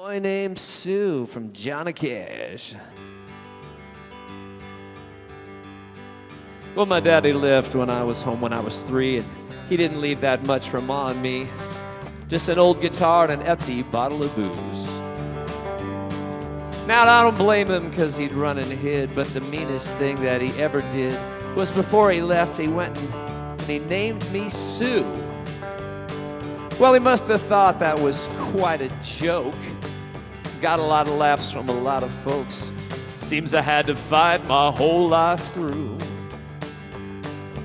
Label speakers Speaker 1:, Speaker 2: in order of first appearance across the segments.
Speaker 1: Boy named Sue from Johnny Cash. Well, my daddy left when I was home when I was 3, and he didn't leave that much from on me. Just an old guitar and an empty bottle of booze. Now, I don't blame him because he'd run and hid, but the meanest thing that he ever did was before he left, he went and he named me Sue. Well, he must have thought that was quite a joke. Got a lot of laughs from a lot of folks. Seems I had to fight my whole life through.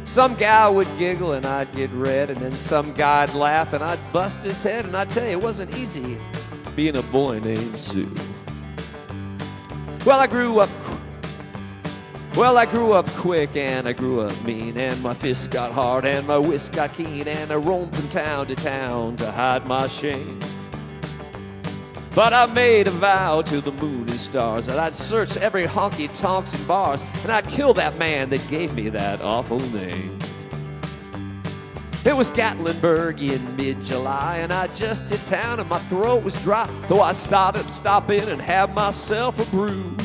Speaker 1: Some guy would giggle and I'd get red, and then some guy'd laugh and I'd bust his head. And I tell you, it wasn't easy being a boy named Sue. Well, I grew up quick and I grew up mean, and my fists got hard and my wrists got keen, and I roamed from town to town to hide my shame. But I made a vow to the moon and stars that I'd search every honky tonks and bars, and I'd kill that man that gave me that awful name. It was Gatlinburg in mid-July, and I just hit town and my throat was dry, so I started to stop in and have myself a brew.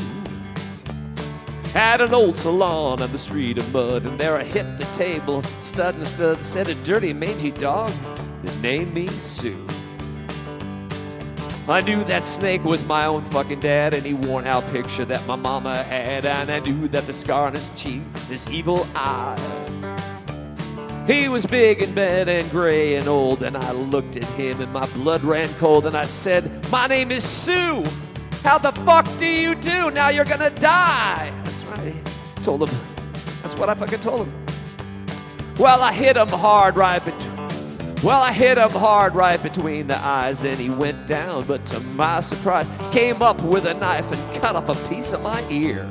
Speaker 1: Had an old salon on the street of mud, and there I hit the table, stud and stud, said a dirty mangy dog that named me Sue. I knew that snake was my own fucking dad, any worn out picture that my mama had, and I knew that the scar on his cheek, this evil eye. He was big and bad and gray and old, and I looked at him and my blood ran cold, and I said, "My name is Sue. How the fuck do you do? Now you're gonna die." That's right, I told him. That's what I fucking told him. Well, I hit him hard right between the eyes, then he went down, but to my surprise, came up with a knife and cut off a piece of my ear.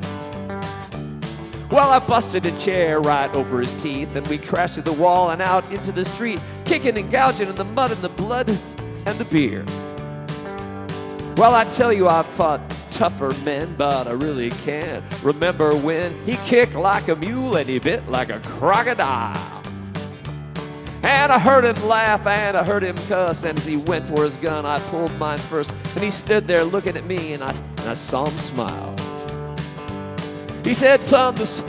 Speaker 1: Well, I busted a chair right over his teeth, and we crashed through the wall and out into the street, kicking and gouging in the mud and the blood and the beer. Well, I tell you, I've fought tougher men, but I really can't remember when he kicked like a mule and he bit like a crocodile. And I heard him laugh and I heard him cuss, and as he went for his gun, I pulled mine first, and he stood there looking at me, and I saw him smile. He said, "Son, this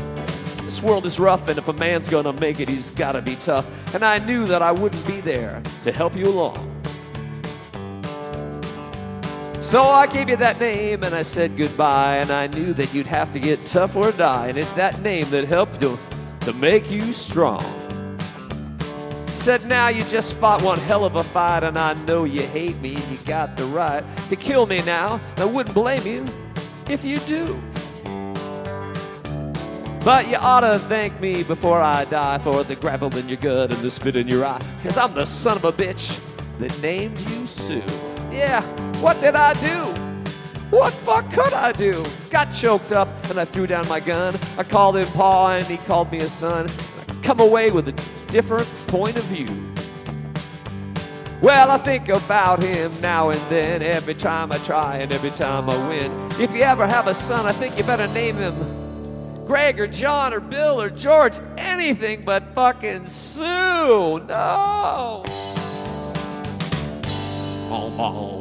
Speaker 1: world is rough, and if a man's gonna make it, he's gotta be tough." And I knew that I wouldn't be there to help you along. So I gave you that name and I said goodbye, and I knew that you'd have to get tough or die, and it's that name that helped to make you strong. Said, "Now you just fought one hell of a fight, and I know you hate me and you got the right to kill me now. I wouldn't blame you if you do. But you ought to thank me before I die for the gravel in your gut and the spit in your eye, 'cause I'm the son of a bitch that named you Sue." Yeah, what did I do? What fuck could I do? Got choked up and I threw down my gun. I called him Pa and he called me a son. I come away with a different point of view. Well, I think about him now and then, every time I try and every time I win. If you ever have a son, I think you better name him Greg or John or Bill or George, anything but fucking Sue. No. Oh,